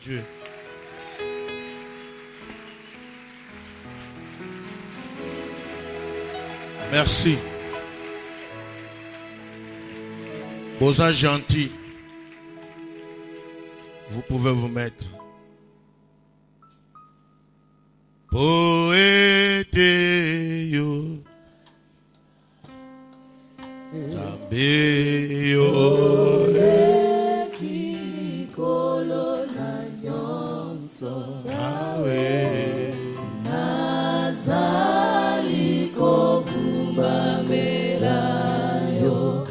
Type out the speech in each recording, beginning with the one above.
Dieu. Merci. Bosa gentil. Vous pouvez vous mettre. Poète yo. Zambe yo. Kolo na nyonso. Awe. Nazali kobumba melayo.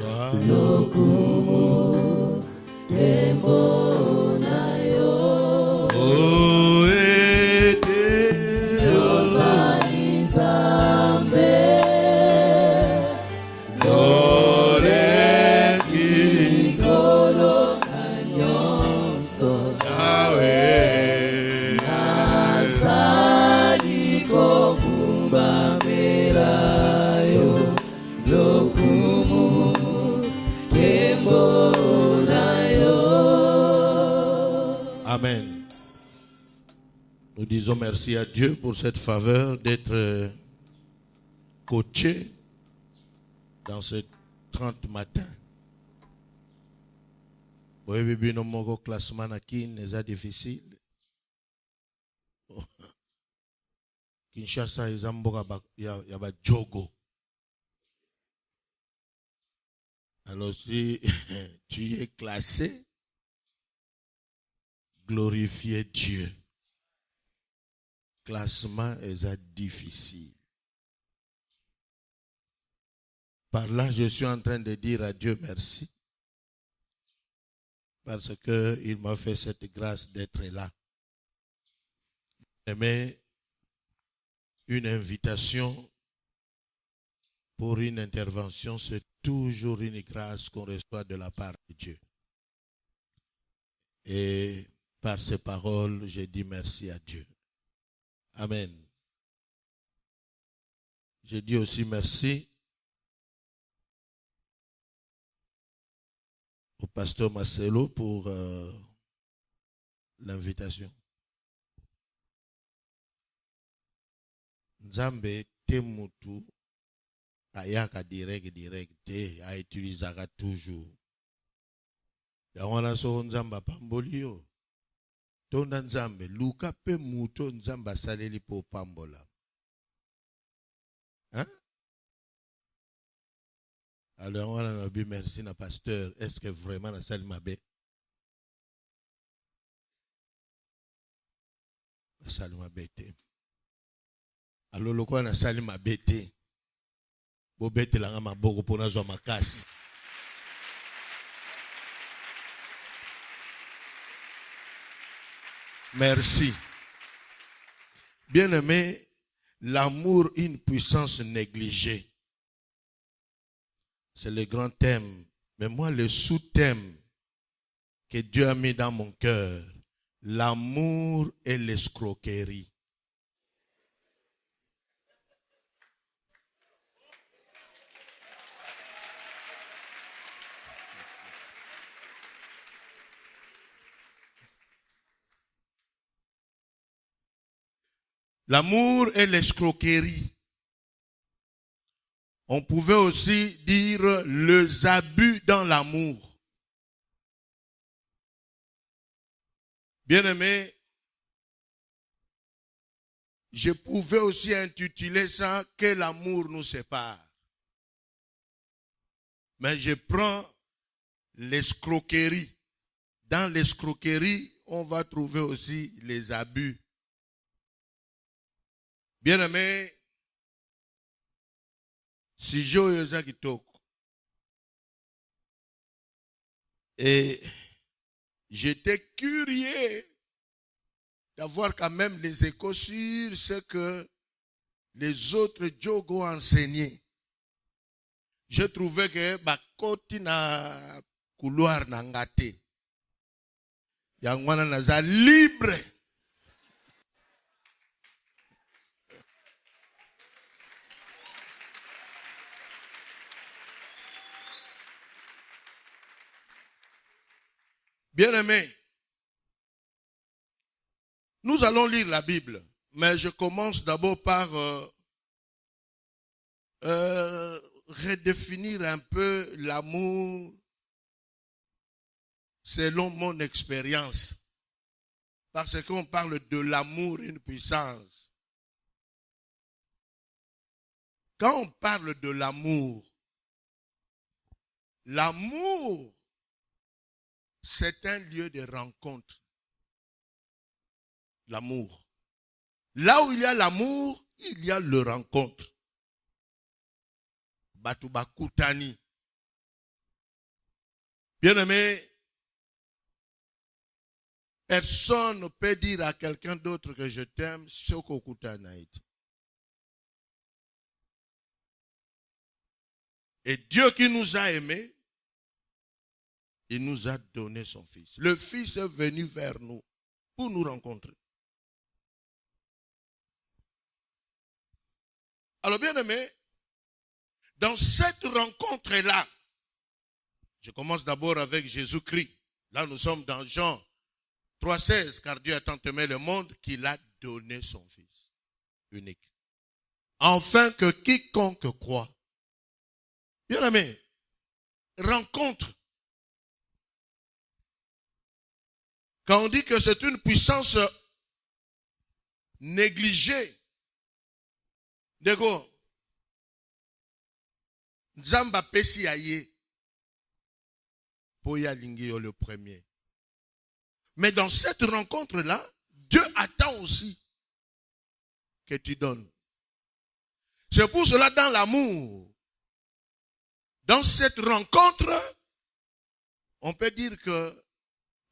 Lokumu tembo na yo. Poète yo. Zali Nzambe. Kolo na nyonso. Awe. Nazali kobumba melayo. Lokumu tembo na yo. Amen. Nous disons merci à Dieu pour cette faveur d'être coaché dans ce 30 matin. Oui, bibi no moko classement na kin est difficile. Kinshasa est mboka ya ba jogo. Alors si tu es classé, glorifiez Dieu. Classement est difficile. Par là, je suis en train de dire à Dieu merci. Parce qu'il m'a fait cette grâce d'être là. Mais une invitation pour une intervention, c'est toujours une grâce qu'on reçoit de la part de Dieu. Et par ces paroles, je dis merci à Dieu. Amen. Je dis aussi merci au pasteur Marcelo pour l'invitation. Nzambe temutu ayaka direct a utilisaka toujours. Yawala so nzamba pambolio. Tonda nzambe luka pe muto nzamba saleli po pambola. Hein? Alors on a dit merci na pasteur. Est-ce que vraiment na sali mabe? Na sali mabe te. Alors le quoi na sali mabe te. Bo bete langa maboko pona zo makasi. Merci. Bien-aimé, l'amour, une puissance négligée. C'est le grand thème. Mais moi, le sous-thème que Dieu a mis dans mon cœur, l'amour et l'escroquerie. L'amour et l'escroquerie. On pouvait aussi dire les abus dans l'amour. Bien-aimé, je pouvais aussi intituler ça que l'amour nous sépare. Mais je prends l'escroquerie. Dans l'escroquerie, on va trouver aussi les abus. Bien-aimé, si Joyosa Kitoko, et j'étais curieux d'avoir quand même les échos sur ce que les autres Djogo enseignaient. Je trouvais que bakoti na couloir na ngate. Yangwana naza libre. Bien-aimé, Nous allons lire la Bible, mais je commence d'abord par redéfinir un peu l'amour selon mon expérience. Parce qu'on parle de l'amour, une puissance. Quand on parle de l'amour, l'amour, c'est un lieu de rencontre. L'amour. Là où il y a l'amour, il y a le rencontre. Batuba Kutani. Bien-aimé, personne ne peut dire à quelqu'un d'autre que je t'aime, ce qu'au Kutanaït. Et Dieu qui nous a aimés, il nous a donné son Fils. Le Fils est venu vers nous pour nous rencontrer. Alors bien aimé, dans cette rencontre-là, je commence d'abord avec Jésus-Christ. Là nous sommes dans Jean 3,16, car Dieu a tant aimé le monde qu'il a donné son Fils unique. Afin que quiconque croit. Bien aimé, rencontre. Quand on dit que c'est une puissance négligée, Dego, Nzamba pesi aye, Poya Lingio le premier. Mais dans cette rencontre-là, Dieu attend aussi que tu donnes. C'est pour cela dans l'amour, dans cette rencontre, on peut dire que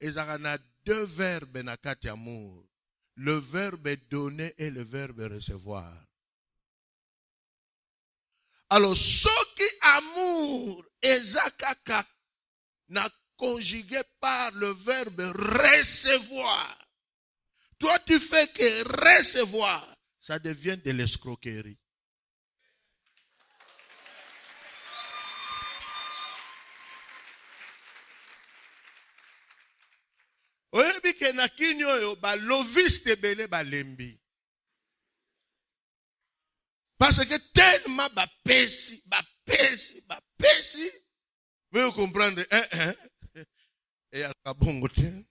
il y a deux verbes dans amour. Le verbe donner et le verbe recevoir. Alors, ce qui amour, ezakaka, n'a conjugué par le verbe recevoir. Toi, tu fais que recevoir, ça devient de l'escroquerie. Oyebi ke na kini oyo ba loviste bele ba lembi. Parce que tellement ba pesi, vous comprendre et al kabongo te.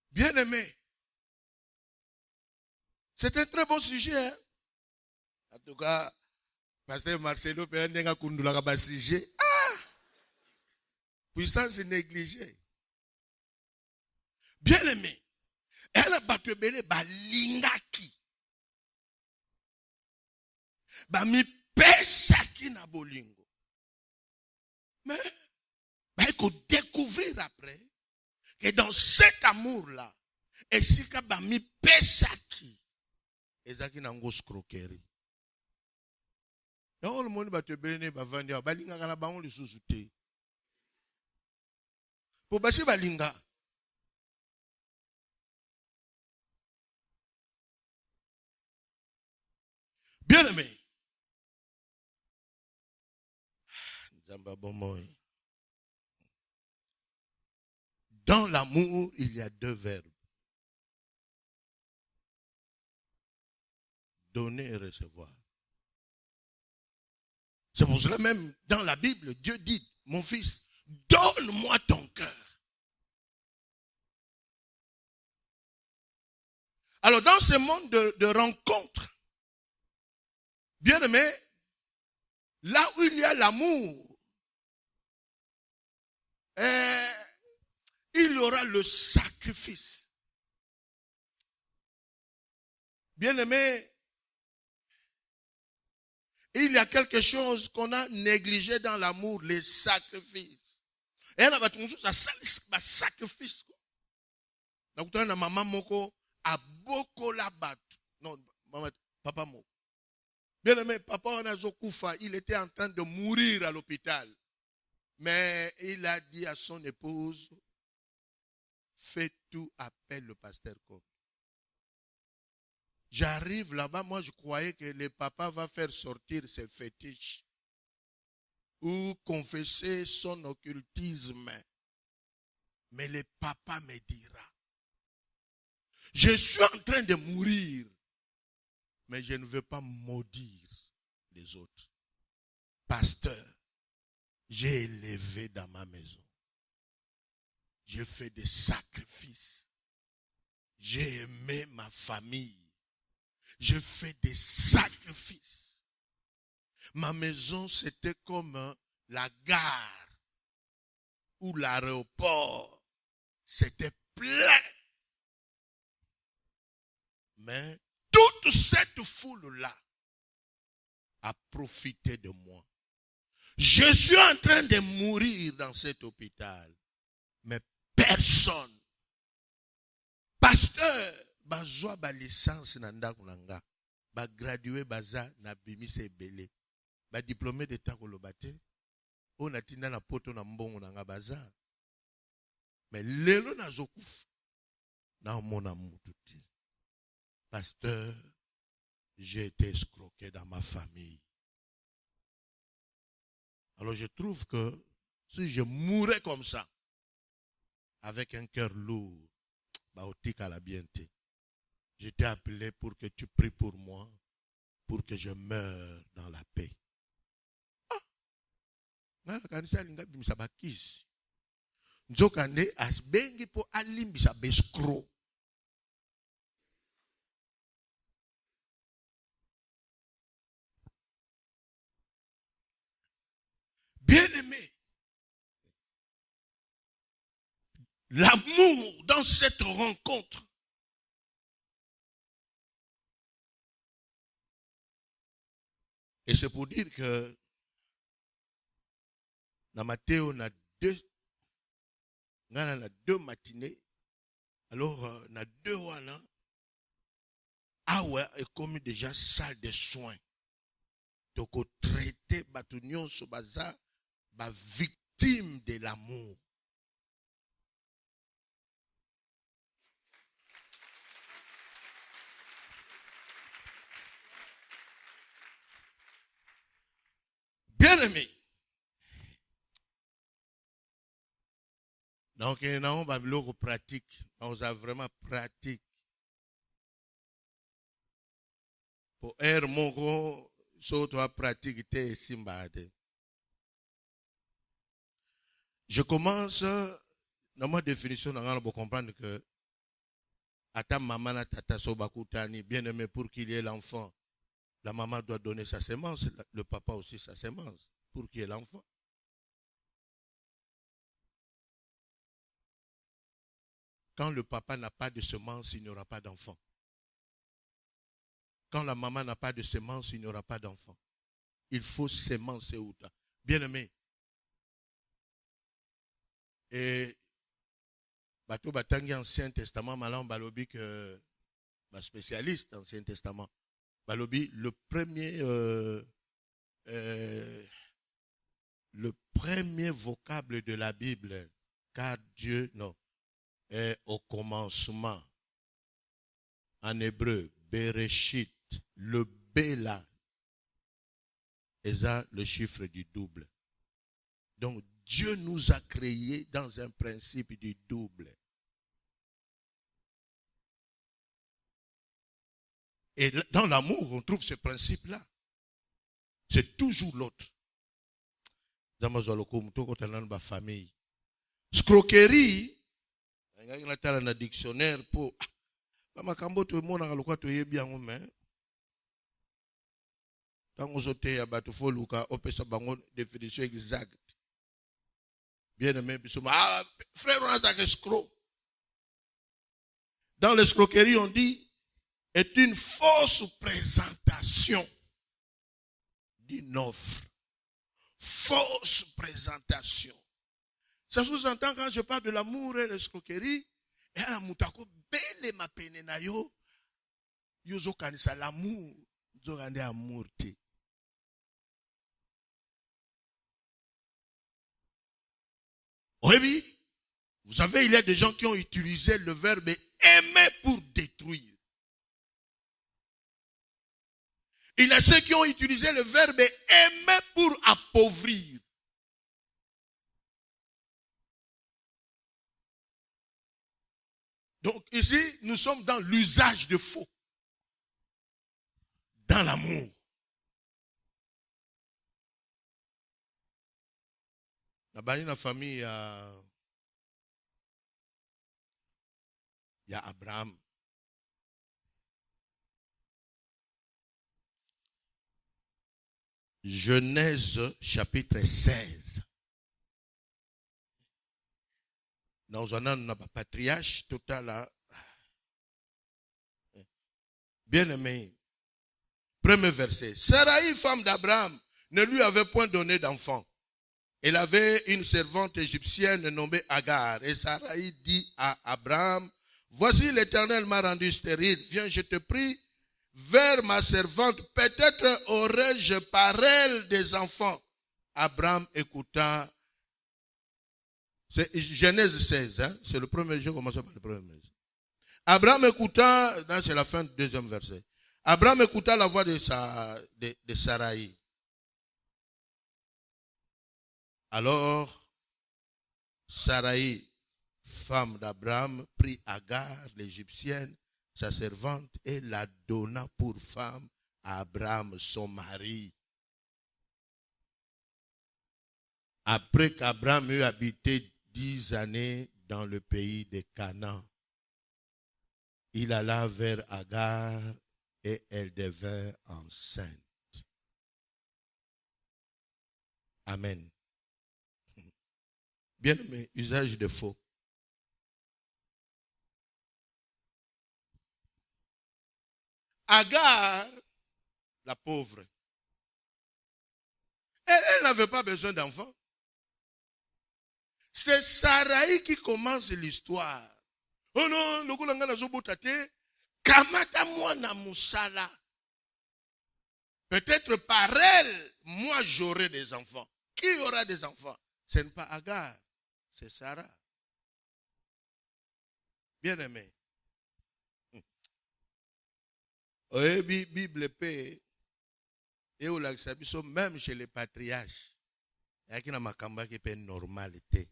Bien aimé. C'est un très bon sujet. Hein? En tout cas, Pasteur Marcelo peut aller kundula ba sujet. Puissance négligée. Bien aimé. Elle a battu belé ba lingaki. Ba mi pesaki na bolingo. Mais, il faut découvrir après que dans cet amour-là, et si ka ba mi pesaki, ezaki na ngos croquerie. Y'a le monde battu belé ba vandia, ba linga kana ba on le sous-souté. Pour passer balinga. Bien aimé. Dans l'amour, il y a deux verbes. Donner et recevoir. C'est pour cela même, dans la Bible, Dieu dit, mon fils, donne-moi ton cœur. Alors, dans ce monde de rencontres, bien aimé, là où il y a l'amour, il y aura le sacrifice. Bien aimé, il y a quelque chose qu'on a négligé dans l'amour, les sacrifices. Et on a dit, ça sacrifice. Donc, on a maman moko a beaucoup la battu. Non, maman, papa moko. Bien aimé, papa Onazokoufa, il était en train de mourir à l'hôpital. Mais il a dit à son épouse, fais tout, appelle le pasteur Kobe. J'arrive là-bas, moi je croyais que le papa va faire sortir ses fétiches ou confesser son occultisme. Mais le papa me dira, je suis en train de mourir, mais je ne veux pas maudire les autres. Pasteur, j'ai élevé dans ma maison. J'ai fait des sacrifices. J'ai aimé ma famille. J'ai fait des sacrifices. Ma maison, c'était comme la gare ou l'aéroport. C'était plein. Mais toute cette foule-là a profité de moi. Je suis en train de mourir dans cet hôpital. Mais personne. Pasteur, bazwa ba licence na ndako nanga. Ba gradué baza na bimise ebele. Ba diplômé d'état koloba te. O na tinda na poto na mbongo nanga baza. Mais lelo nazokufa. Na mona mutu te. Pasteur, j'ai été escroqué dans ma famille. Alors je trouve que si je mourais comme ça, avec un cœur lourd, je t'ai appelé pour que tu pries pour moi, pour que je meure dans la paix. Bien-aimé, l'amour dans cette rencontre. Et c'est pour dire que dans Matthéo, on a deux matinées. Alors, on a deux wana. Ah ouais, et comme déjà salle de soins. Donc, on traité Batunion Sobaza, victime de l'amour. Bien-aimé. Donc, nous avons pratique. On a vraiment pratique. Pour air mon soit pratique simbade. Je commence dans ma définition, pour comprendre que ata maman na tata sobakutani, bien-aimé, pour qu'il y ait l'enfant. La maman doit donner sa sémence, le papa aussi sa sémence, pour qu'il y ait l'enfant. Quand le papa n'a pas de semence, il n'y aura pas d'enfant. Quand la maman n'a pas de semence, il n'y aura pas d'enfant. Il faut semence et outa. Bien-aimé. Et bateau batangi Ancien Testament, malan balobi que spécialiste Ancien Testament. Balobi, le premier vocable de la Bible, car Dieu, non, est au commencement. En hébreu, Bereshit, le B là, est ça le chiffre du double. Donc, Dieu nous a créés dans un principe du double. Et dans l'amour, on trouve ce principe-là. C'est toujours l'autre. Famille. Scroquerie, il y a un dictionnaire pour. Makambo tout le monde a le quoi tu es bien ou mais. Tant qu'on saute à Batufo Luka, on peut savoir définition exacte. Bien aimé, frère, on a un escroc. Dans l'escroquerie, on dit est une fausse présentation d'une offre. Fausse présentation. Ça sous-entend quand je parle de l'amour et l'escroquerie, et à la moutako belle ma peine na yo, yozo kanisa l'amour, yozo rende amour te. Oui, vous savez, il y a des gens qui ont utilisé le verbe aimer pour détruire. Il y a ceux qui ont utilisé le verbe aimer pour appauvrir. ici, nous sommes dans l'usage de faux. Dans l'amour. Dans la famille, il y a Abraham. Genèse chapitre 16. Nous avons un patriarche total. Bien aimé. Premier verset. Sarai, femme d'Abraham, ne lui avait point donné d'enfant. Elle avait une servante égyptienne nommée Agar. Et Sarai dit à Abraham, voici l'Éternel m'a rendu stérile. Viens, je te prie, vers ma servante. Peut-être aurais-je par elle des enfants. Abraham écouta. C'est Genèse 16. Hein? C'est le premier jour, commençons par le premier verset. Abraham écouta, là c'est la fin du deuxième verset. Abraham écouta la voix de Sarai. Alors, Sarai, femme d'Abraham, prit Agar, l'Égyptienne, sa servante, et la donna pour femme à Abraham, son mari. Après qu'Abraham eut habité 10 années dans le pays de Canaan, il alla vers Agar et elle devint enceinte. Amen. Bien-aimé, usage de faux. Agar, la pauvre, elle n'avait pas besoin d'enfants. C'est Sarai qui commence l'histoire. Oh non, le goulanga na zobotate, kamata mwana musala. Peut-être par elle, moi j'aurai des enfants. Qui aura des enfants? Ce n'est pas Agar, c'est Sarah. Bien aimé. Oui, Bible paix. Et au lac Sabiso, même chez les patriarches, il y a qui n'a pas de normalité.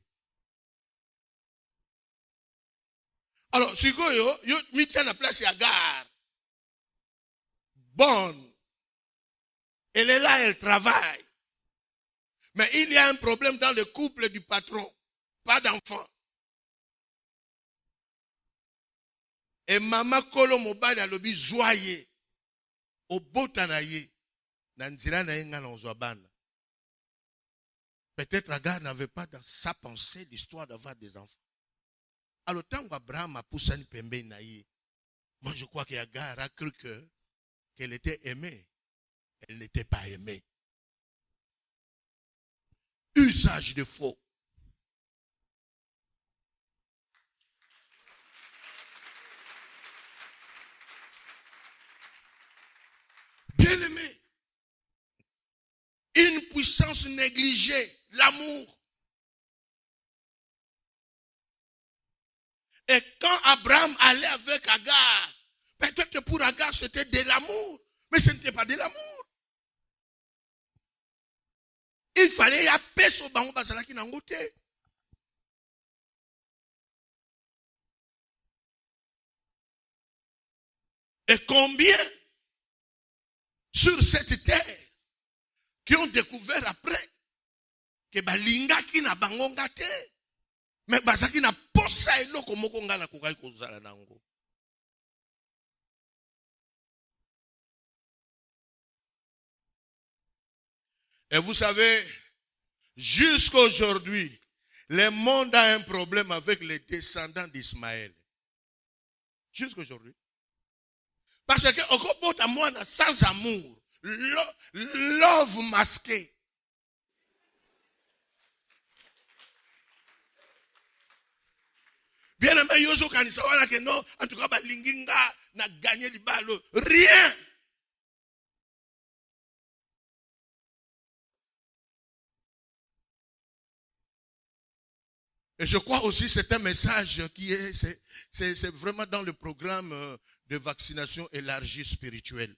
Alors, si yo mis à la place Agar, bonne, elle est là, elle travaille. Mais il y a un problème dans le couple du patron, pas d'enfant. Et maman kolo mobile a lobi joyeux, au botanaye, nanzira na yenga na ozwabana. Peut-être Agar n'avait pas dans sa pensée l'histoire d'avoir des enfants. Alors, tant qu'Abraham a poussé une pembe naïe, moi je crois qu'Agar a cru qu'elle était aimée. Elle n'était pas aimée. Usage de faux. Bien-aimé, une puissance négligée, l'amour. Et quand Abraham allait avec Agar, peut-être que pour Agar c'était de l'amour, mais ce n'était pas de l'amour. Il fallait y appeler ce bango bazalaki nangote. Et combien sur cette terre qui ont découvert après que balinga ki na bangonga te, mais bazaki na posa eloko moko nga na kokai kozala nango. Et vous savez, jusqu'à aujourd'hui, le monde a un problème avec les descendants d'Ismaël. Jusqu'à aujourd'hui. Parce que okobota mwana sans amour, love masqué. Bien aimé, yoso kanisa wana que non, en tout cas balinginga na gagné libalo, rien. Et je crois aussi que c'est un message qui c'est vraiment dans le programme de vaccination élargie spirituelle.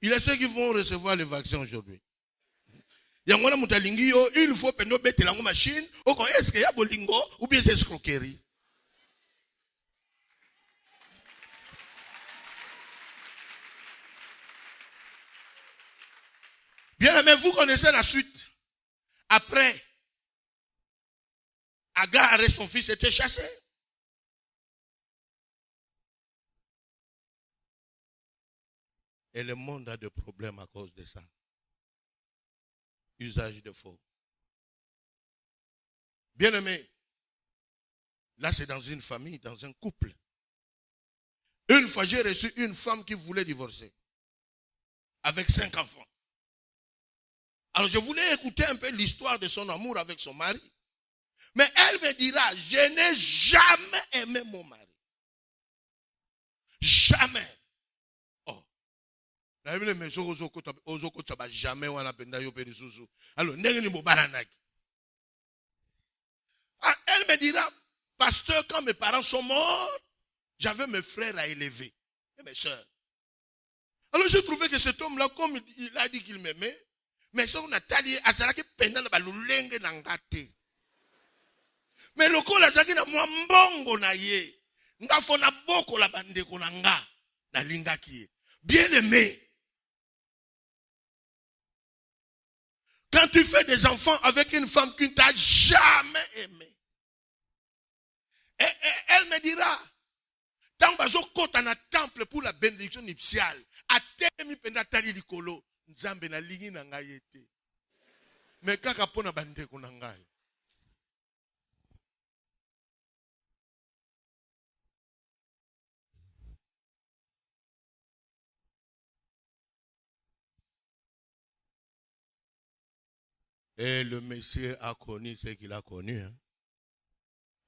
Il y a ceux qui vont recevoir le vaccin aujourd'hui. Il faut que nous mettons la machine. Est-ce qu'il y a bolingo ou bien c'est escroquerie? Bien aimé, vous connaissez la suite. Après, Agar et son fils étaient chassés. Et le monde a des problèmes à cause de ça. Usage de faux. Bien aimé, là c'est dans une famille, dans un couple. Une fois j'ai reçu une femme qui voulait divorcer. Avec 5 enfants. Alors je voulais écouter un peu l'histoire de son amour avec son mari. Mais elle me dira, je n'ai jamais aimé mon mari. Jamais. Oh. Alors, elle me dira, pasteur, quand mes parents sont morts, j'avais mes frères à élever et mes soeurs. Alors j'ai trouvé que cet homme-là, comme il a dit qu'il m'aimait, mais son Nathalie, azalaki pendant la balulenge nangate. Mais le col azalaki na mwambongo na ye, ngafona boko la bandeko nanga na lingaki. Bien aimé. Quand tu fais des enfants avec une femme qui ne t'a jamais aimé, et elle me dira, tant bazo kota na temple pour la bénédiction nuptiale, a temi penda tali likolo, nzambe na lingi na ngai ete. Mais kaka pona bandeko na ngai. Et le Messie a connu ce qu'il a connu. Hein.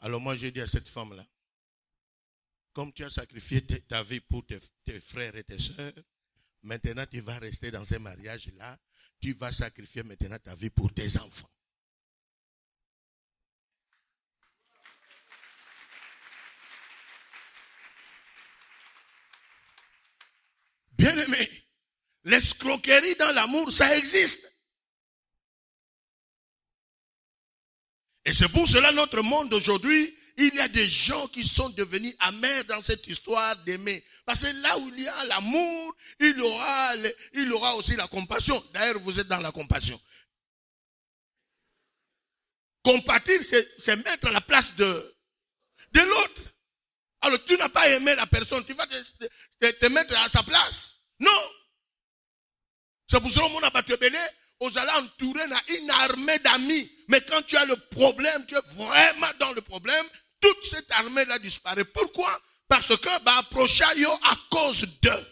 Alors moi j'ai dit à cette femme-là, comme tu as sacrifié ta vie pour tes frères et tes soeurs, maintenant tu vas rester dans ce mariage-là, tu vas sacrifier maintenant ta vie pour tes enfants. Bien aimé, l'escroquerie dans l'amour, ça existe. Et c'est pour cela notre monde aujourd'hui, il y a des gens qui sont devenus amers dans cette histoire d'aimer. Parce que là où il y a l'amour, il y aura aussi la compassion. D'ailleurs, vous êtes dans la compassion. Compatir, c'est mettre à la place de l'autre. Alors, tu n'as pas aimé la personne, tu vas te mettre à sa place. Non. C'est pour cela que mon abattu belé, aux allez entourer une armée d'amis. Mais quand tu as le problème, tu es vraiment dans le problème, toute cette armée-là disparaît. Pourquoi? Parce que, approcher à cause d'eux.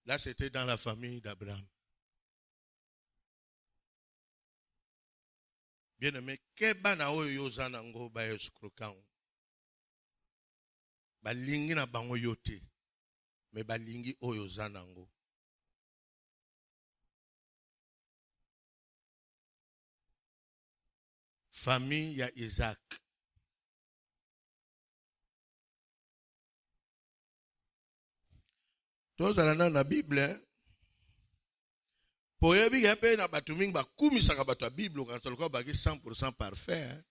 Là, c'était dans la famille d'Abraham. Bien aimé, keba na oyo yozanango ba escroquant. Balingi na bango yote, mais balingi oyo zanango. Famille ya Isaac. Tous dans la Bible, pour y avoir na batuming ba kumisaka bato Bible quand ça ba 100% parfait.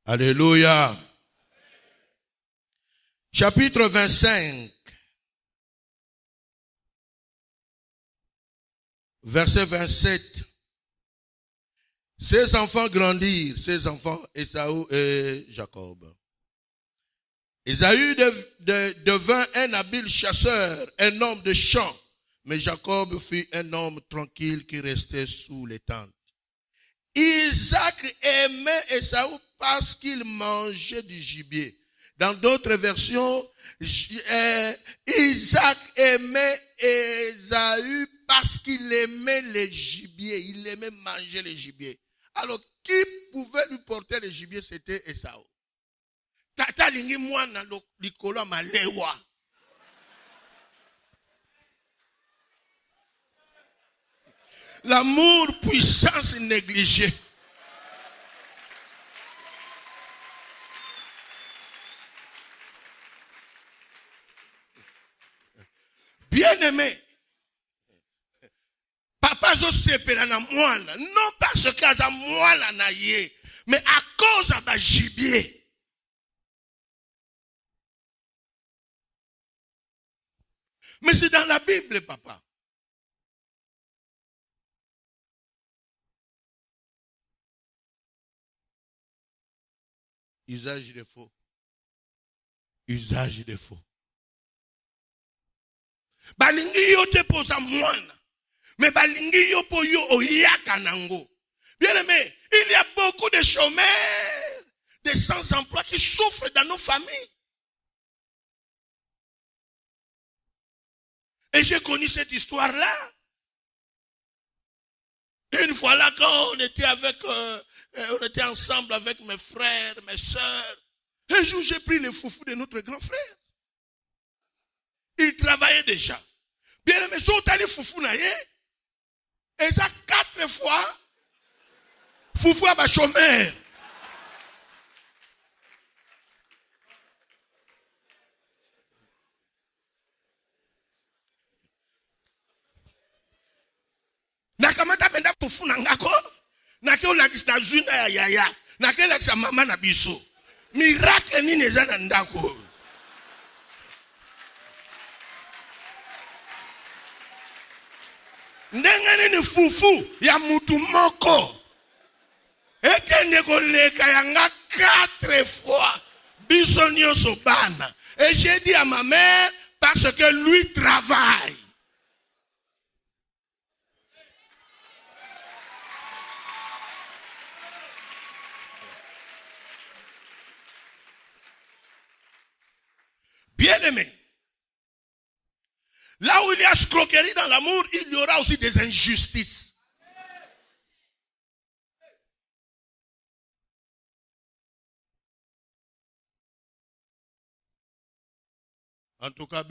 Alléluia. Chapitre 25. Verset 27. Ses enfants grandirent, ses enfants Ésaü et Jacob. Ésaü devint un habile chasseur, un homme de champ, mais Jacob fut un homme tranquille qui restait sous les tentes. Isaac aimait Ésaü parce qu'il mangeait du gibier. Dans d'autres versions, Isaac aimait Ésaü parce qu'il aimait les gibiers. Il aimait manger les gibiers. Alors, qui pouvait lui porter les gibiers? C'était Ésaü. Tata lingi mwana likolo malewa. L'amour, puissance négligée. Bien-aimé, papa zo sepela na mwana, non parce que aza mwana na ye, mais à cause de ba gibier. Mais c'est dans la Bible, papa. Usage de faux. Usage de faux. Balingi yo te posa mwana. Mais balingi yo po yo oyaka nango. Bien aimé, il y a beaucoup de chômeurs, de sans-emploi qui souffrent dans nos familles. Et j'ai connu cette histoire-là. Une fois là, quand on était ensemble avec mes frères, mes soeurs, un jour j'ai pris le foufou de notre grand frère. Il travaillait déjà. Bien aimé, si on t'a dit foufou naïe, et ça 4 fois, foufou à chômeur. Nakamata benda fufu na ngako nake olakisa zuna ya yaya nake olakisa mama na biso miracle nini eza na ndako ndenge nini fufu ya mutu moko ekende koleka yanga 4 fois biso nyonso bana et j'ai dit à ma mère parce que lui travaille. Bien-aimé, là où il y a escroquerie dans l'amour, il y aura aussi des injustices. En tout cas,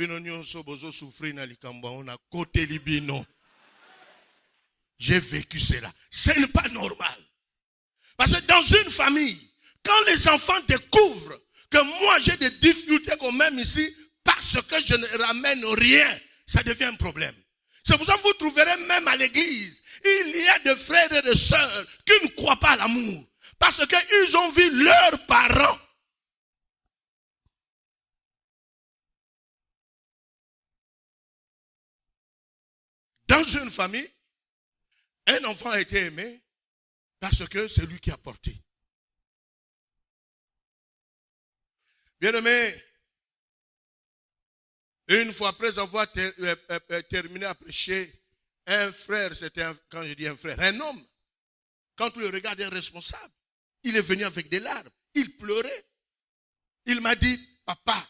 j'ai vécu cela. Ce n'est pas normal. Parce que dans une famille, quand les enfants découvrent que moi j'ai des difficultés quand même ici, parce que je ne ramène rien, ça devient un problème. C'est pour ça que vous trouverez même à l'église, il y a des frères et des sœurs qui ne croient pas à l'amour. Parce qu'ils ont vu leurs parents. Dans une famille, un enfant a été aimé parce que c'est lui qui a porté. Bien-aimé, une fois après avoir terminé à prêcher, un frère, quand je dis un frère, un homme, quand on le regarde un responsable, il est venu avec des larmes, il pleurait. Il m'a dit, papa,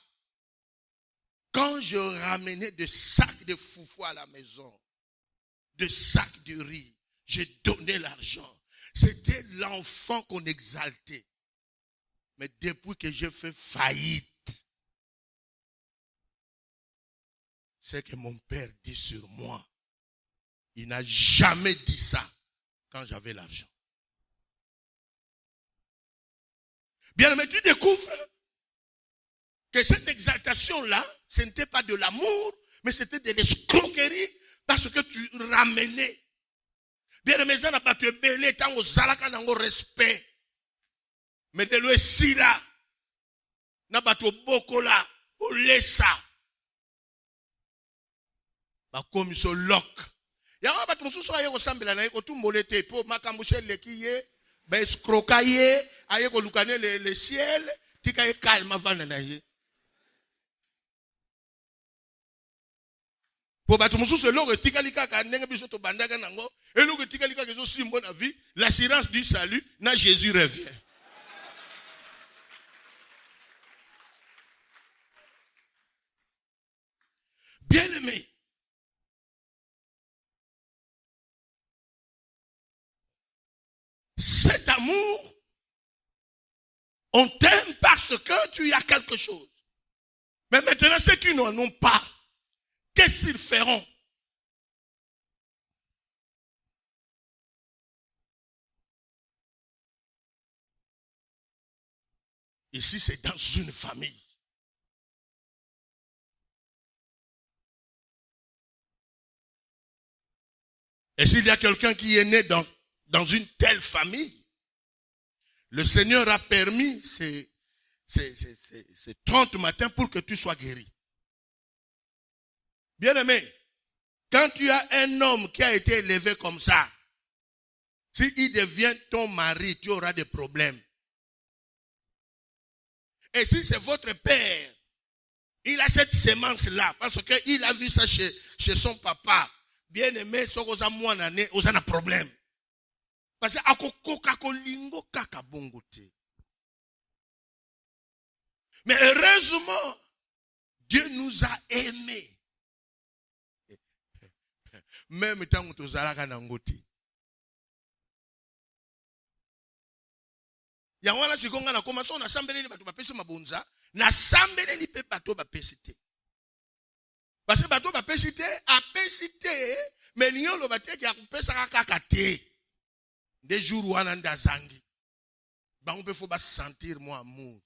quand je ramenais des sacs de foufou à la maison, des sacs de riz, j'ai donné l'argent. C'était l'enfant qu'on exaltait. Mais depuis que j'ai fait faillite, c'est que mon père dit sur moi, il n'a jamais dit ça quand j'avais l'argent. Bien, mais tu découvres que cette exaltation-là, ce n'était pas de l'amour, mais c'était de l'escroquerie parce que tu ramenais. Bien, mais ça n'a pas te belé tant au zalaka nango respect. Mais de l'ouest si là, n'a pas to boko là, au lesa. Ba comme so lock. Ya ba to mususu aye ko sambela na ko tumbolete po makambushe lekiye, ba escrocaye, aye ko lukane le ciel, tika e calme vana na ye. Po ba to mususu lo tika lika ka ndenge biso to bandaka nango, et lo tika lika ke zo simbo na vie, l'assurance du salut, na Jésus revient. Bien-aimé, cet amour, on t'aime parce que tu as quelque chose. Mais maintenant, ceux qui n'en ont pas, qu'est-ce qu'ils feront? Ici, c'est dans une famille. Et s'il y a quelqu'un qui est né dans une telle famille, le Seigneur a permis ces 30 matins pour que tu sois guéri. Bien-aimé, quand tu as un homme qui a été élevé comme ça, s'il devient ton mari, tu auras des problèmes. Et si c'est votre père, il a cette sémence-là, parce qu'il a vu ça chez son papa. Bien-aimé, ça aux a problème. Parce que mais heureusement, Dieu nous a aimés. Même tant que tu as ngoti. Yangwana sikonga na koma so na sambeleli bato bapesi mabonza, na sambeleli pe bato bapesi te. Parce que bato bapesi te, apesi te, mais niolo bateki ya kupesa kaka te. Des jours wana ndazangi. Bango pe faut ba sentir mon amour.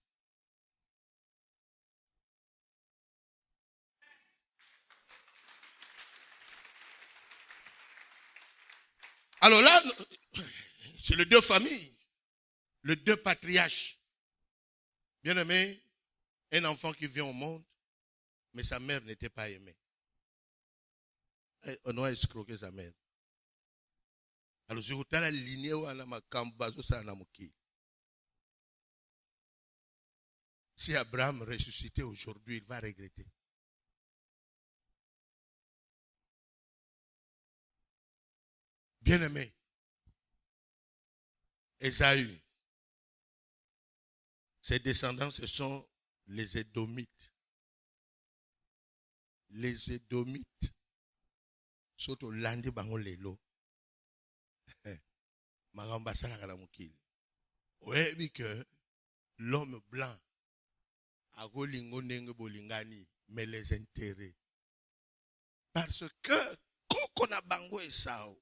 Alors là, c'est les deux familles. Les deux patriarches. Bien aimé, un enfant qui vient au monde, mais sa mère n'était pas aimée. On a escroqué sa mère. Alors, je vous dis la lignée où on a ma cambazo ça na muki. Si Abraham ressuscitait aujourd'hui, il va regretter. Bien aimé, Ésaü, ses descendants, ce sont les Édomites. Les Édomites, surtout l'Andi Bango Lelo, Marambasala Kalamukil. Oui, que l'homme blanc, a Golingo Nenge Bolingani, mais les intérêts. Parce que, Kokona Bango et Sao,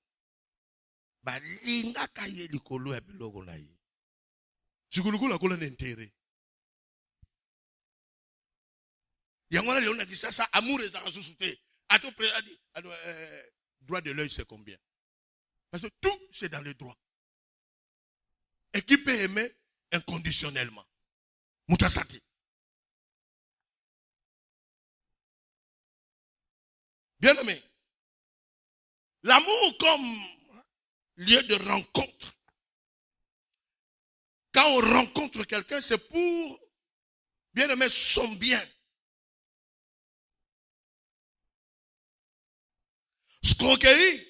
balinga kaye likolo ya biloko na ye. Sikulukola kola n'intérêt. Yangwana leona ki sasa amour ezaka susute. Ato préadi droit de l'œil c'est combien? Parce que tout c'est dans le droit. Et qui peut aimer inconditionnellement? Mutasati. Bien aimé. L'amour comme lieu de rencontre. Quand on rencontre quelqu'un, c'est pour bien aimer son bien. Escroquerie,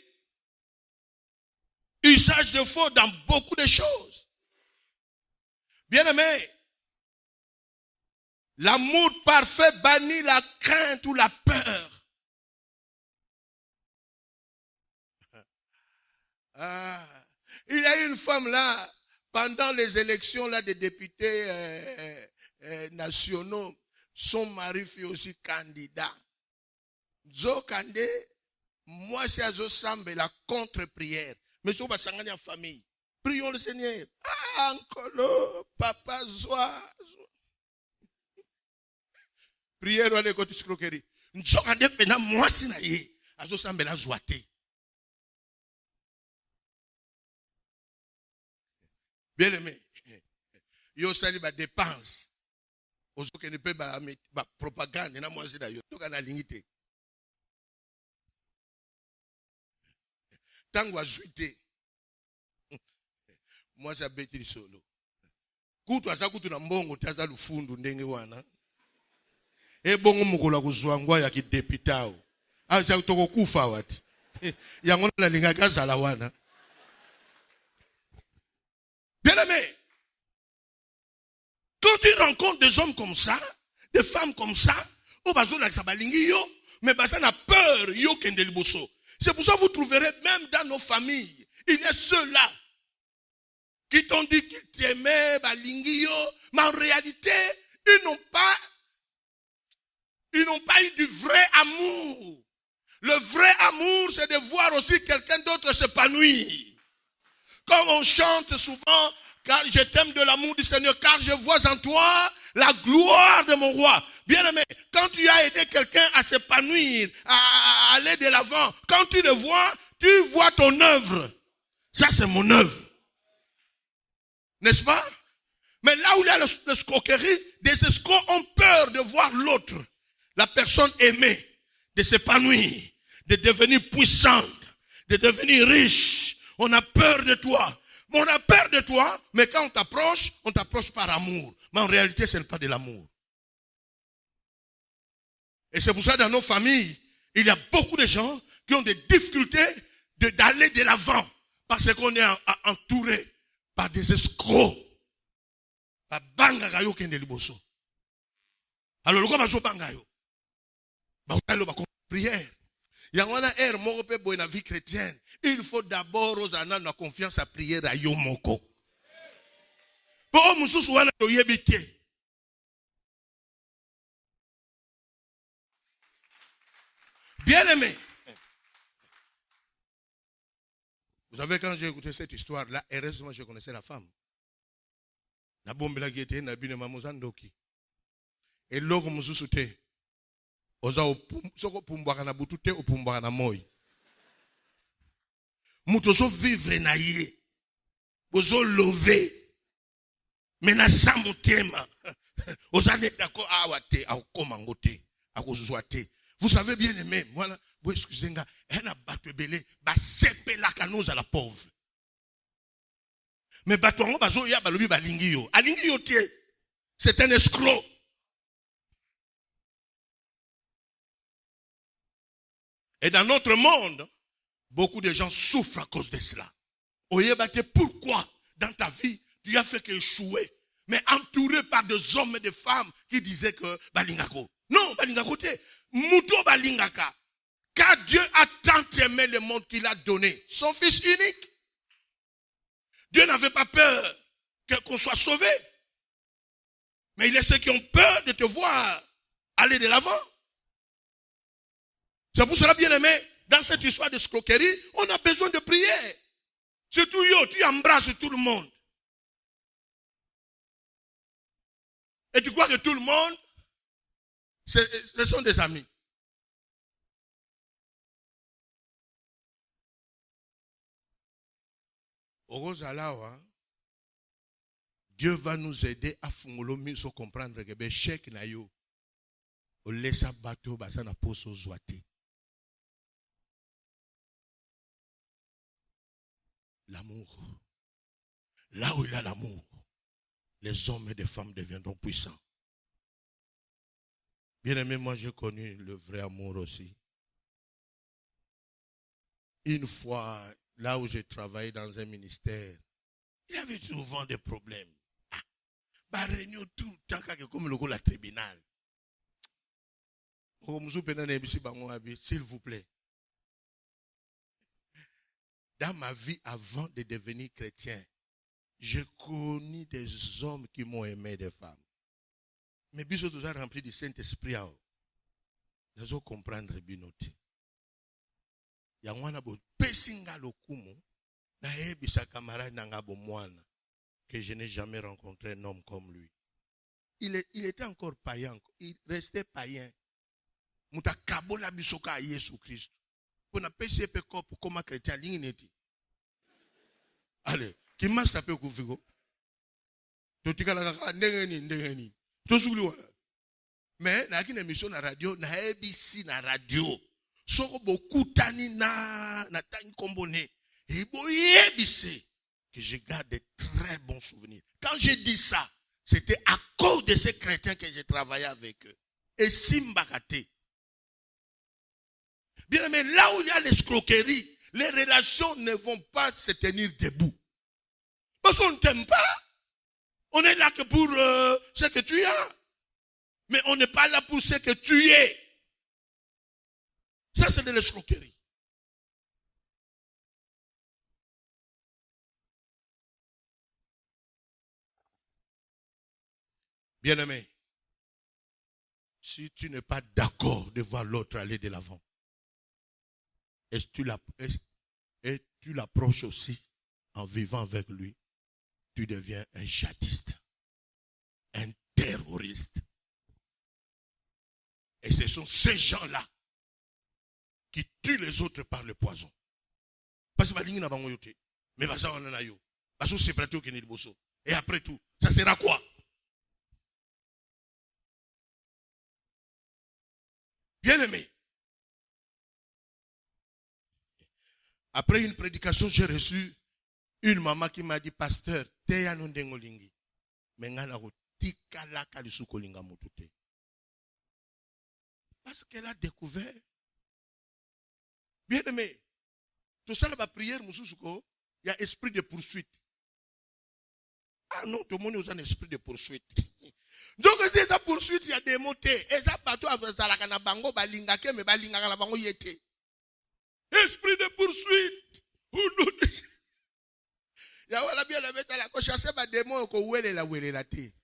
usage de faux dans beaucoup de choses. Bien aimé, l'amour parfait bannit la crainte ou la peur. Il y a une femme là, pendant les élections là, des députés nationaux, son mari fut aussi candidat. Zo Kandé, moi c'est Zo Sambe, la contre-prière. Mais si on va s'engager en famille, prions le Seigneur. Ah, Ankolo, papa, Zoa. Prière, on est contre escroquerie. Zo Kandé, maintenant, moi c'est naïe. Zo Sambe, la Zoaté. Bien aimé, yo sali ba dépense. Ozo que ne peut ba propagande na moi c'est d'ailleurs. To kana lingité. Tango azuité. Moi ça beti solo. Kutu asa kutu na mbongo taza lufundu ndenge wana. E bongo mukola kuzwangwa ya kidepitao. Asa utoko kufa wati. Yango na linga kazala wana. Bien aimé, quand tu rencontres des hommes comme ça, des femmes comme ça, mais ça a peur, c'est pour ça que vous trouverez même dans nos familles, il y a ceux-là qui t'ont dit qu'ils t'aimaient, mais en réalité, ils n'ont pas eu du vrai amour. Le vrai amour, c'est de voir aussi quelqu'un d'autre s'épanouir. Comme on chante souvent, car je t'aime de l'amour du Seigneur, car je vois en toi la gloire de mon roi. Bien aimé, quand tu as aidé quelqu'un à s'épanouir, à aller de l'avant, quand tu le vois, Tu vois ton œuvre. Ça, c'est mon œuvre. N'est-ce pas? Mais là où il y a l'escroquerie, des escrocs ont peur de voir l'autre, la personne aimée, de s'épanouir, de devenir puissante, de devenir riche. On a peur de toi. Mais on a peur de toi, mais quand on t'approche par amour. Mais en réalité, ce n'est pas de l'amour. Et c'est pour ça que dans nos familles, il y a beaucoup de gens qui ont des difficultés d'aller de l'avant. Parce qu'on est entouré par des escrocs. Par bangagayo kende liboso. Alors, le quoi bazo bangayo? Prière. Il y a une ère moko pe boy na vie chrétienne. Il faut d'abord aux anans la confiance à prière à yo moko. Pour mususu wana to yebite. Bien aimé. Vous savez, quand j'ai écouté cette histoire-là, heureusement, je connaissais la femme. La bombe la guette, na bine mamozandoki. Et l'autre mususu te. Oza soko pumbwaka na butute opumbwaka na moi. Mutoso vivre na ye. Ozo love. Mena sa mutema. Oza ne d'accord awate akomangote akozwate. Vous savez bien aimé, voilà, vous excusez-moi, elle a battu belé, ba sepe la canouse à la pauvre. Mais batongo bazo ya balobi balingi yo. Alingi yo tie. C'est un escroc. Et dans notre monde, beaucoup de gens souffrent à cause de cela. Oyebate, pourquoi dans ta vie, tu as fait qu'échouer, mais entouré par des hommes et des femmes qui disaient que balingako. Non, balingako te. Muto balingaka. Car Dieu a tant aimé le monde qu'il a donné son fils unique. Dieu n'avait pas peur qu'on soit sauvé. Mais il y a ceux qui ont peur de te voir aller de l'avant. C'est pour cela, bien aimé, dans cette histoire de escroquerie, on a besoin de prier. Surtout yo, tu embrasses tout le monde. Et tu crois que tout le monde, ce sont des amis. Dieu va nous aider à comprendre que le chèque na yo, o laisse bateau basa na poso zoate. L'amour. Là où il y a l'amour, les hommes et les femmes deviendront puissants. Bien aimé, moi j'ai connu le vrai amour aussi. Une fois, là où j'ai travaillé dans un ministère, il y avait souvent des problèmes. Bah, réunion tout le temps, comme le la tribunal. S'il vous plaît. Dans ma vie avant de devenir chrétien, j'ai connu des hommes qui m'ont aimé des femmes. Mais bisous toujours rempli du Saint-Esprit. Nous comprendre binoté. Yangwana bo pesinga lokumo na ebisa camarade nanga bo mwana que je n'ai jamais rencontré un homme comme lui. Il était encore païen, il restait païen. Muta kabola bisoka Jésus Christ. Pour pesi pe ko comme chrétien lingineti. Allez, qui m'a tapé ku figo. To tikala ka ndengeni. To suguli wala. Mais na kine émission na radio na ABC na radio. Soko bokutani na tani kombone. Et boyebise que je garde de très bons souvenirs. Quand je dis ça, c'était à cause de ces chrétiens que j'ai travaillé avec eux. Et Simbakate. Bien aimé, là où il y a l'escroquerie, les relations ne vont pas se tenir debout. Parce qu'on ne t'aime pas. On est là que pour ce que tu as. Mais on n'est pas là pour ce que tu es. Ça, c'est de l'escroquerie. Bien-aimé, si tu n'es pas d'accord de voir l'autre aller de l'avant, et tu l'approches aussi en vivant avec lui, tu deviens un djihadiste, un terroriste. Et ce sont ces gens-là qui tuent les autres par le poison. Parce que balingi na bango yote. Mais baza wana na yo. Baso séparé okende liboso. Et après tout, ça sera quoi? Bien aimé. Après une prédication, j'ai reçu une maman qui m'a dit, pasteur, teya no ndengo lingi. Mengana ko tikala kalisu kolinga motote. Parce qu'elle a découvert. Bien aimé. Tout ça, la prière, il y a esprit de poursuite. Ah non, tout le monde a un esprit de poursuite. Donc, c'est la poursuite, il y a des mots. Et ça, bateau avec Zarakana Bango, Balingake, mais Balingaka Bango yete. Esprit de poursuite. Il y a bien la bête à la coche, c'est pas des mots qu'on ouelle la thé.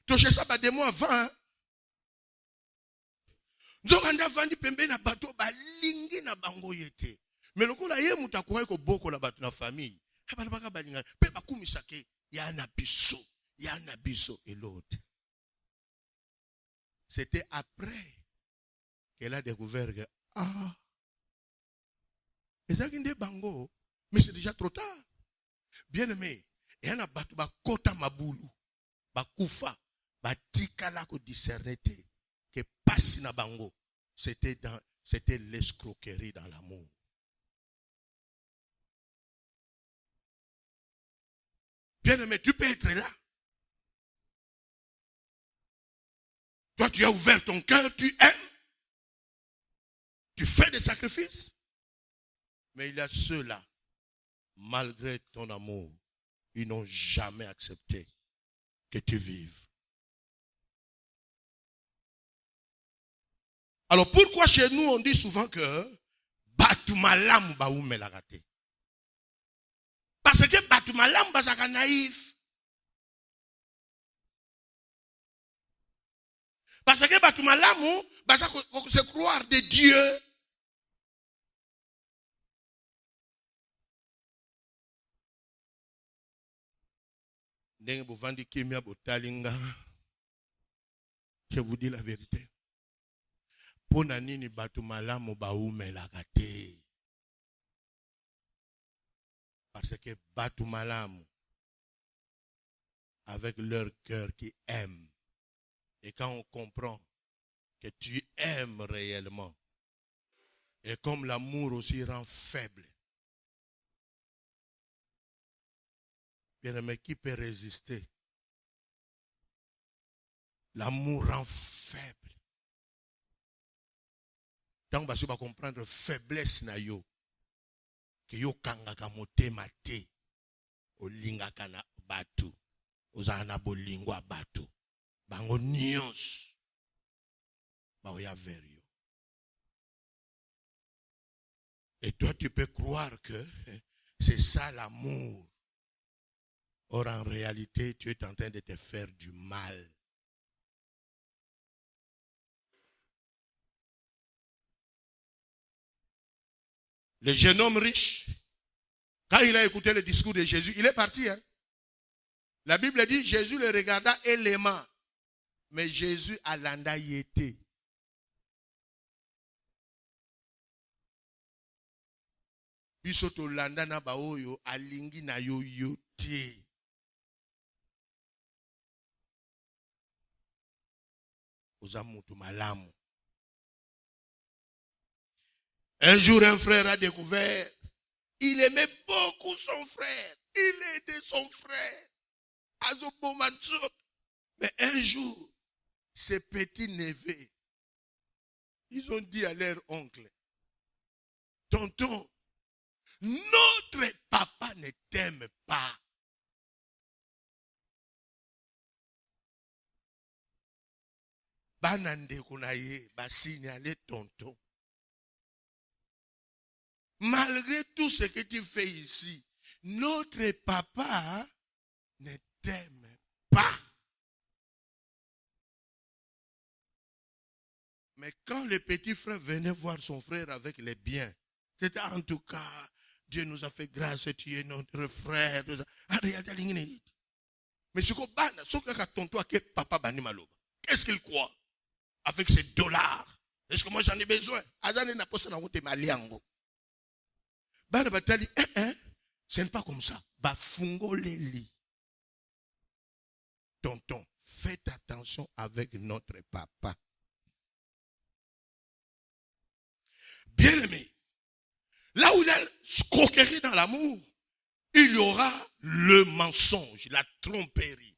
Tu sais ça, pas des mots avant. Nzokanda vandi pembe na bato balingi na bango yete. Mais lokola ye muta kwa ko boko la bato na famille. Haba baka balinga pe bakumisake ya na biso et l'autre. C'était après qu'elle a découvert que ezakinde bango, mais c'est déjà trop tard. Bien aimé, et na bato ba kota mabulu, ba kufa, ba tikala ko discerner te. Que passe na bango, c'était l'escroquerie dans l'amour. Bien aimé, tu peux être là. Toi, tu as ouvert ton cœur, tu aimes. Tu fais des sacrifices. Mais il y a ceux-là, malgré ton amour, ils n'ont jamais accepté que tu vives. Alors pourquoi chez nous on dit souvent que Batumalam baoume la raté? Parce que Batumalam basaka naïf. Parce que Batumalam basaka se croire de Dieu. Ndenge bovandi kimia botalinga. Je vous dis la vérité. Pona nini batu malamu baumelaka te. Parce que batu malamu, avec leur cœur qui aime, et quand on comprend que tu aimes réellement, et comme l'amour aussi rend faible, bien aimé, qui peut résister? L'amour rend faible. Donc, on va comprendre faiblesse na yo. Que yo kangaka motema te. O lingaka na batu. Ozana bolingwa batu. Bango nyos. Ba oya vers yo. Et toi, tu peux croire que c'est ça l'amour. Or, en réalité, tu es en train de te faire du mal. Le jeune homme riche, quand il a écouté le discours de Jésus, il est parti. Hein? La Bible dit, Jésus le regarda et l'aima. Mais Jésus a landa y était. Bisoto landa na baoyo alingi na yo yote. Ozamutu malamu. Un jour, un frère a découvert, il aimait beaucoup son frère. Il aidait son frère. Mais un jour, ses petits neveux, ils ont dit à leur oncle, tonton, notre papa ne t'aime pas. Banande konaye, signalé tonton. Malgré tout ce que tu fais ici, notre papa ne t'aime pas. Mais quand le petit frère venait voir son frère avec les biens, c'était en tout cas, Dieu nous a fait grâce, tu es notre frère. Mais ce que papa bani maloba, qu'est-ce qu'il croit? avec ses dollars. Est-ce que moi j'en ai besoin? Azane n'a pas ça dans mon maliango. Bana batali, ce n'est pas comme ça. Ba fungo leli. Tonton, faites attention avec notre papa. Bien aimé, là où il y a escroquerie dans l'amour, il y aura le mensonge, la tromperie.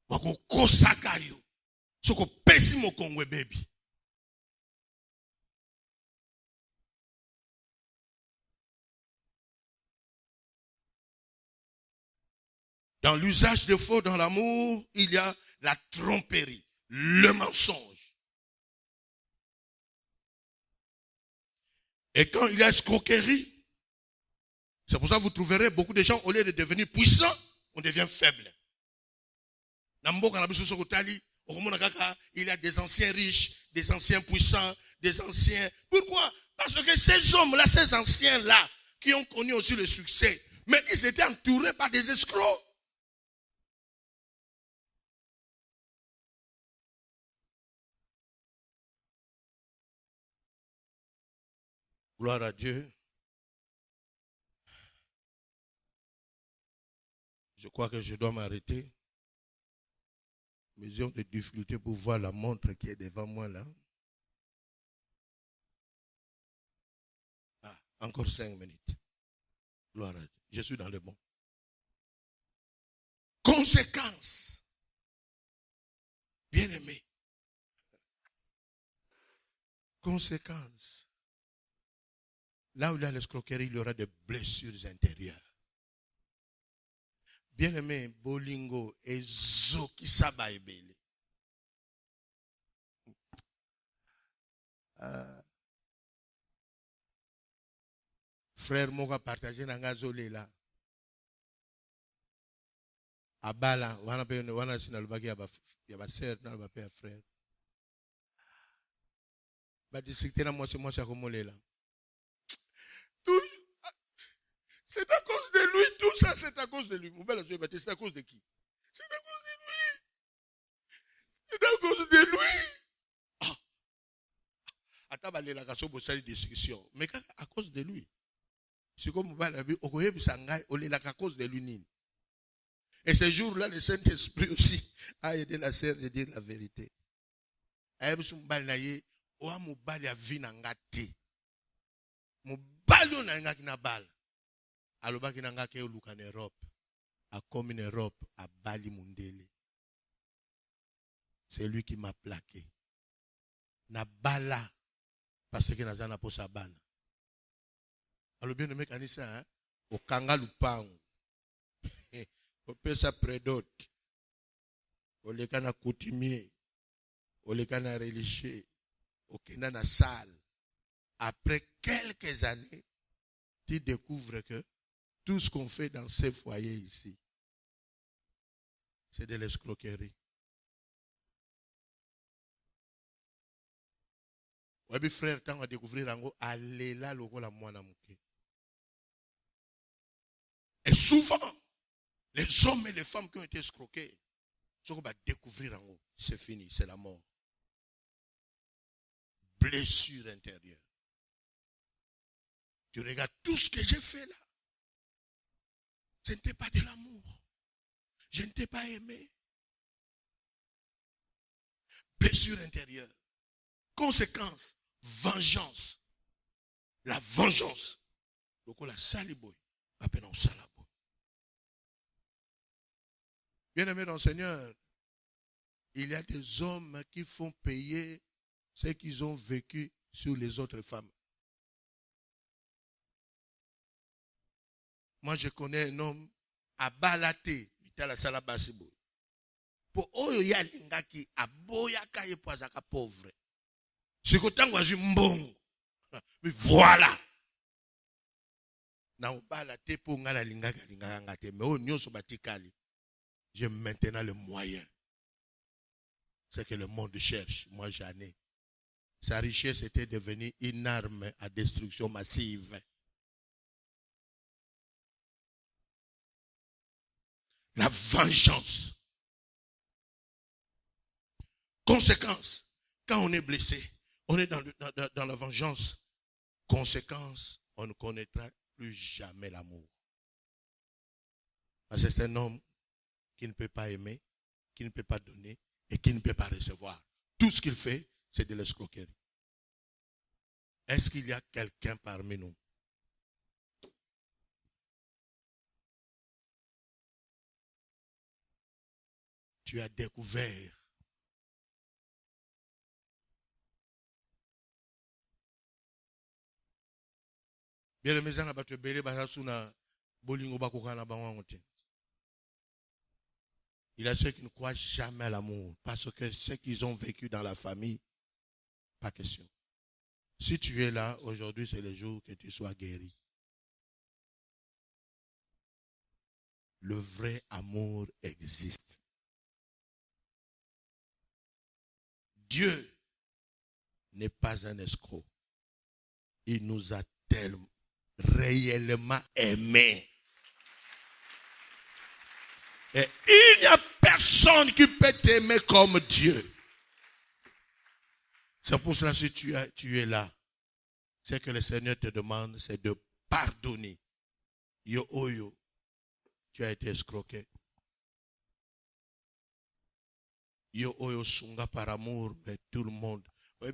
Wako kosakayo. Soko pésimo kongwe baby. Dans l'usage de faux dans l'amour, il y a la tromperie, le mensonge. Et quand il y a escroquerie, c'est pour ça que vous trouverez beaucoup de gens, au lieu de devenir puissants, on devient faible. Il y a des anciens riches, des anciens puissants, des anciens... Pourquoi? Parce que ces hommes-là, ces anciens-là, qui ont connu aussi le succès, mais ils étaient entourés par des escrocs. Gloire à Dieu. Je crois que je dois m'arrêter. Mais j'ai des difficultés pour voir la montre qui est devant moi là. Ah, encore 5 minutes. Gloire à Dieu. Je suis dans le bon. Conséquence. Bien aimé. Conséquence. Là où il y a l'escroquerie, il y aura des blessures intérieures. Bien-aimé, bolingo, ezo kisaba ebele. Frère Moga partagé dans gazolé là. Abala, wana sinalubaki yaba sœur nalubaki ya frère. Ba districté na moi c'est comme là. C'est à cause de lui, tout ça, c'est à cause de lui. C'est à cause de qui? C'est à cause de lui. C'est à cause de lui. Attends, la casse au salle de discussion. Mais à cause de lui. C'est comme on va la vie, on est là à cause de lui. Et ce jour-là, le Saint-Esprit aussi a aidé la sœur de dire la vérité. Alobaki nanga ke oluka en Europe, a comme en Europe, à Bali Mundele. C'est lui qui m'a plaqué. Na bala, parce que nazana po sabana. Alors bien aimé kanisa, hein, au kanga lupango, au pesa predot, au lekana coutumier, au lekana religieux, au kena na salle. Après quelques années, tu découvres que tout ce qu'on fait dans ces foyers ici, c'est de l'escroquerie. Oui, frère, quand on va découvrir Rango, allez là, le la moine amouké. Et souvent, les hommes et les femmes qui ont été escroqués, ce qu'on va découvrir Rango, c'est fini, c'est la mort. Blessure intérieure. Tu regardes tout ce que j'ai fait là. Ce n'était pas de l'amour. Je ne t'ai pas aimé. Blessure intérieure. Conséquence, vengeance. La vengeance. Donc on la saliboy. Appelons salaboy. Bien-aimé dans le Seigneur, il y a des hommes qui font payer ce qu'ils ont vécu sur les autres femmes. Moi, je connais un homme à Balaté, Mitala Salabasibo. Pour oyo ya lingaki aboya kaye poazaka pauvre. Ce que tant que mbongo. Mais voilà. Na Balaté pour ngala lingaka ngate. Mais o nyoso batikali. J'ai maintenant le moyen. C'est que le monde cherche. Moi, j'en ai. Sa richesse était devenue une arme à destruction massive. La vengeance. Conséquence. Quand on est blessé, on est dans la vengeance. Conséquence, on ne connaîtra plus jamais l'amour. Parce que c'est un homme qui ne peut pas aimer, qui ne peut pas donner et qui ne peut pas recevoir. Tout ce qu'il fait, c'est de l'escroquerie. Est-ce qu'il y a quelqu'un parmi nous? Tu as découvert bien les gens battu belé basasuna bolingo bakokana bango te. Il y a ceux qui ne croient jamais à l'amour parce que ce qu'ils ont vécu dans la famille, pas question. Si tu es là aujourd'hui, c'est le jour que tu sois guéri. Le vrai amour existe. Dieu n'est pas un escroc. Il nous a tellement réellement aimés. Et il n'y a personne qui peut t'aimer comme Dieu. C'est pour cela que si tu es là, c'est que le Seigneur te demande, c'est de pardonner. Yo, tu as été escroqué. Yo, sunga par amour, mais tout le monde. Quand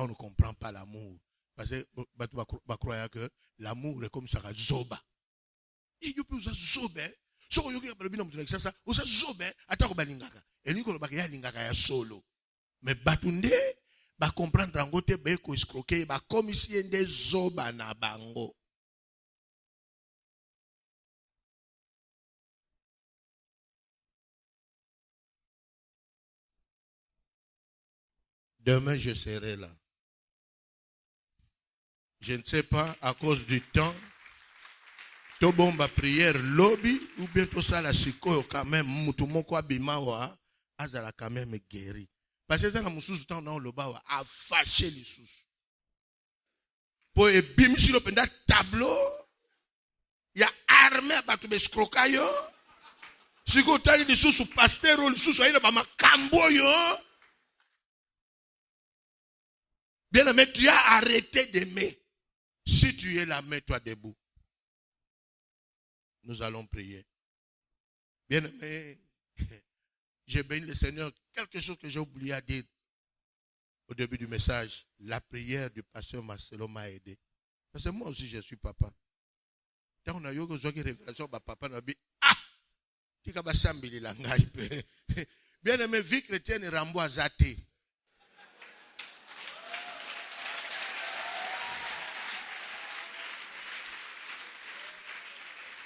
on ne comprend pas l'amour, parce que que l'amour est comme ça, zoba. Et you peux zoba. So you get a ça, usa zoba, atako balingaka. Et lui, ya lingaka ya solo. Mais batunde, ba comprendre angote, ba ko escroquer, ba comme si ende zoba na bango. Demain, je serai là. Je ne sais pas, à cause du temps, to bomba prière lobby, ou bien tout ça, la sikoyo quand même, moutoumoko abimawa, azala quand même guéri. Parce que ça, la moussous, temps, dans le bas, a fâché les sous. Pour bim sur le tableau, il y a armé à battre mes scrocayo. Si vous avez des sous pasteur, les sous, il y a ma camboyo. Bien aimé, tu as arrêté d'aimer. Si tu es là, mets-toi debout. Nous allons prier. Bien aimé, j'ai béni le Seigneur. Quelque chose que j'ai oublié à dire au début du message. La prière du pasteur Marcelo m'a aidé. Parce que moi aussi, je suis papa. Quand on a eu une révélation, papa m'a dit, ah! Bien aimé, vie chrétienne est ramboisatée.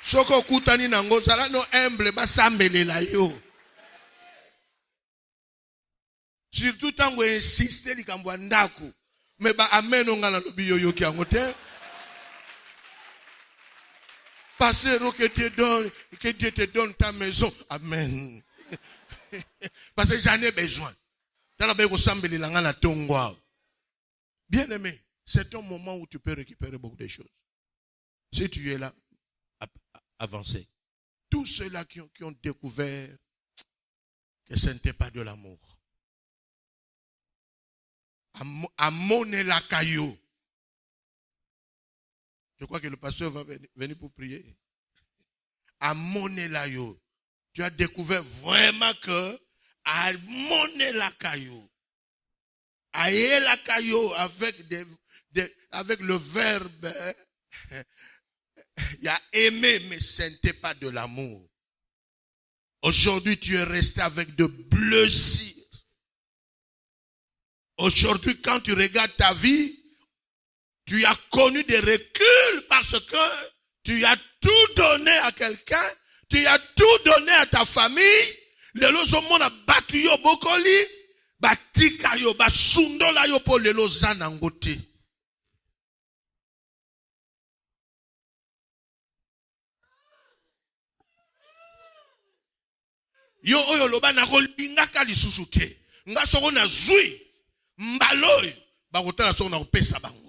Soko kutani nango zala no humble basambele la yo. Surtout tango insiste likambo ndako. Me ba ameno ngala lobi yo ki angote. Pasteur que Dieu te donne ta maison. Amen. Parce que j'en ai besoin. Bien aimé, c'est un moment où tu peux récupérer beaucoup de choses. Si tu es là, avancez. Tous ceux-là qui ont découvert que ce n'était pas de l'amour. Amone la caillou. Je crois que le pasteur va venir pour prier. Amone la yo. Tu as découvert vraiment que amone la caillou. Aïe la caillou avec le verbe. Il y a aimé, mais ce n'était pas de l'amour. Aujourd'hui, tu es resté avec de blessures. Aujourd'hui, quand tu regardes ta vie, tu as connu des reculs parce que tu as tout donné à quelqu'un, tu as tout donné à ta famille. Lelo somon a battu yo bokoli, batika yo, basundola yo po lelo zanangote. Yo oyo loba na kolingaka lisusu te. Nga soko na zui mbaloy bakotala soko na kopesa bango.